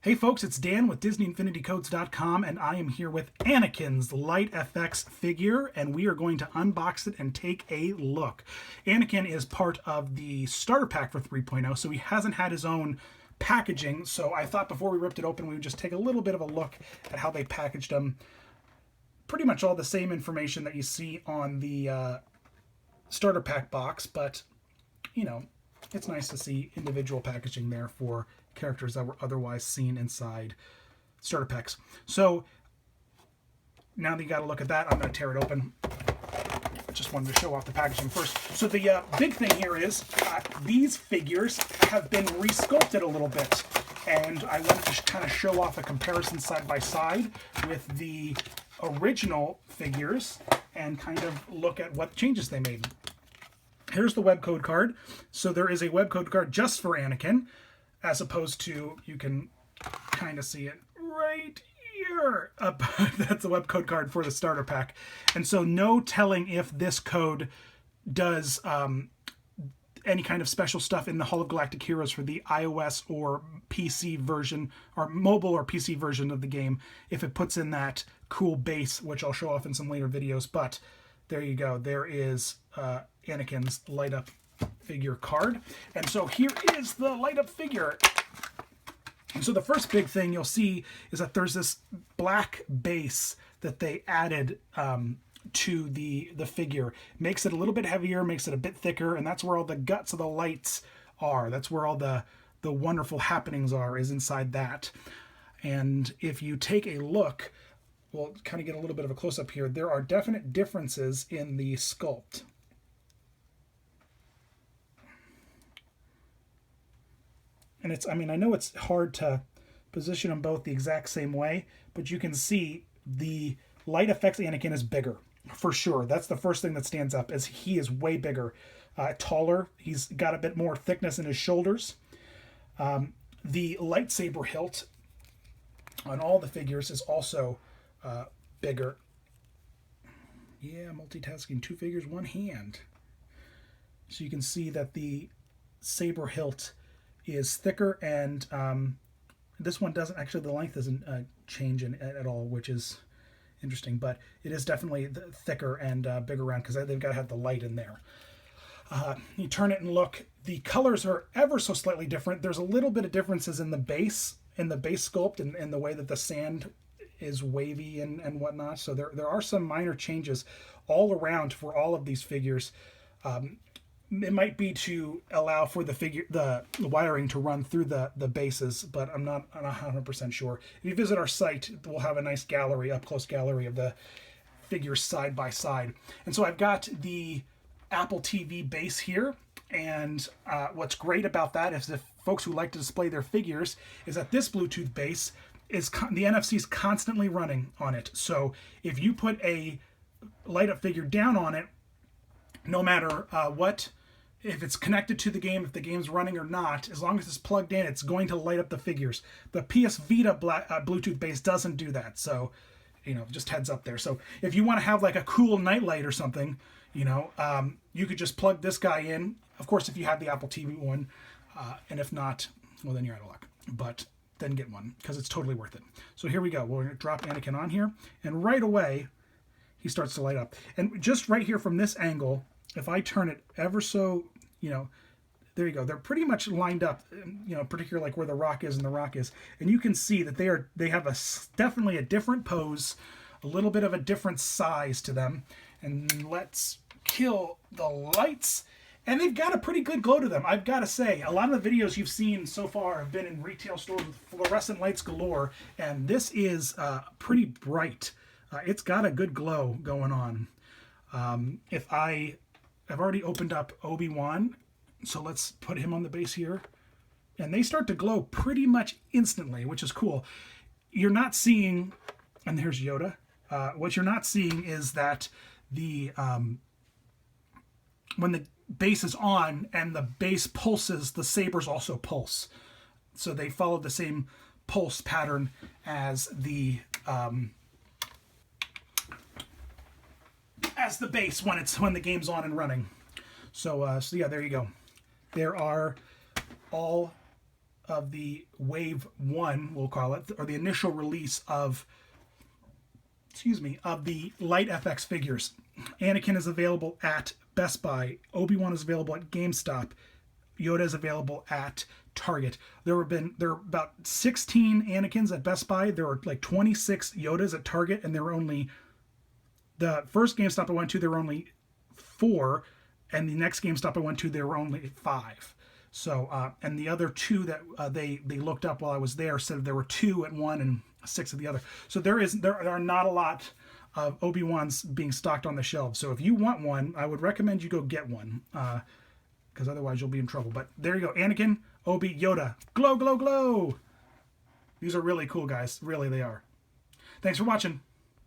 Hey folks, it's Dan with DisneyInfinityCodes.com, and I am here with Anakin's Light FX figure, and we are going to unbox it and take a look. Anakin is part of the starter pack for 3.0, so he hasn't had his own packaging, so I thought before we ripped it open we would just take a little bit of a look at how they packaged him. Pretty much all the same information that you see on the starter pack box, but, you know, it's nice to see individual packaging there for characters that were otherwise seen inside starter packs. So now that you got to look at that, I'm going to tear it open. Just wanted to show off the packaging first. So the big thing here is these figures have been resculpted a little bit, and I wanted to kind of show off a comparison side by side with the original figures and kind of look at what changes they made. Here's the web code card. So there is a web code card just for Anakin, as opposed to, you can kind of see it right here. That's the web code card for the starter pack. And so no telling if this code does any kind of special stuff in the Hall of Galactic Heroes for the iOS or PC version, or mobile or PC version of the game, if it puts in that cool base, which I'll show off in some later videos. But there you go. There is Anakin's light up figure card. And so here is the light up figure. And so the first big thing you'll see is that there's this black base that they added to the figure. Makes it a little bit heavier, makes it a bit thicker, and that's where all the guts of the lights are. That's where all the wonderful happenings are, is inside that. And if you take a look, we'll kind of get a little bit of a close-up here. There are definite differences in the sculpt. And it's, I mean, I know it's hard to position them both the exact same way, but you can see the light effects Anakin is bigger, for sure. That's the first thing that stands up, is he is way bigger, taller. He's got a bit more thickness in his shoulders. The lightsaber hilt on all the figures is also bigger. Yeah, multitasking, 2 figures, 1 hand. So you can see that the saber hilt is thicker, and this one doesn't actually, the length doesn't change at all, which is interesting, but it is definitely thicker and bigger around, because they've got to have the light in there. You turn it and look, the colors are ever so slightly different. There's a little bit of differences in the base sculpt, and the way that the sand is wavy and whatnot. So there are some minor changes all around for all of these figures. It might be to allow for the wiring to run through the bases, but I'm not 100% sure. If you visit our site, we'll have a nice gallery, up-close gallery of the figures side by side. And so I've got the Apple TV base here, and what's great about that is, if folks who like to display their figures, is that this Bluetooth base is the NFC is constantly running on it. So if you put a light up figure down on it, no matter if it's connected to the game, if the game's running or not, as long as it's plugged in, it's going to light up the figures. The PS Vita Bluetooth base doesn't do that, so, you know, just heads up there. So if you want to have like a cool nightlight or something, you know, you could just plug this guy in. Of course, if you have the Apple TV one, and if not, well, then you're out of luck. But then get one, because it's totally worth it. So here we go. We're going to drop Anakin on here, and right away, he starts to light up. And just right here from this angle, if I turn it ever so, you know, there you go. They're pretty much lined up, you know, particularly like where the rock is and the rock is. And you can see that they have definitely a different pose, a little bit of a different size to them. And let's kill the lights. And they've got a pretty good glow to them. I've got to say, a lot of the videos you've seen so far have been in retail stores with fluorescent lights galore. And this is pretty bright. It's got a good glow going on. I've already opened up Obi-Wan, so let's put him on the base here. And they start to glow pretty much instantly, which is cool. You're not seeing, and there's Yoda. What you're not seeing is that when the base is on and the base pulses, the sabers also pulse. So they follow the same pulse pattern as the base when the game's on and running. So yeah, there you go. There are all wave one, we'll call it, or the initial release of, of the Light FX figures. Anakin is available at Best Buy. Obi-Wan is available at GameStop. Yoda is available at Target. There are about 16 Anakins at Best Buy. There were like 26 Yodas at Target, and there were only, the first GameStop I went to, there were only 4, and the next GameStop I went to, there were only 5. So, and the other 2 that they looked up while I was there said there were 2 at one and 6 at the other. So there are not a lot of Obi-Wans being stocked on the shelves. So if you want one, I would recommend you go get one, because otherwise you'll be in trouble. But there you go, Anakin, Obi, Yoda, glow, glow, glow. These are really cool, guys. Really, they are. Thanks for watching.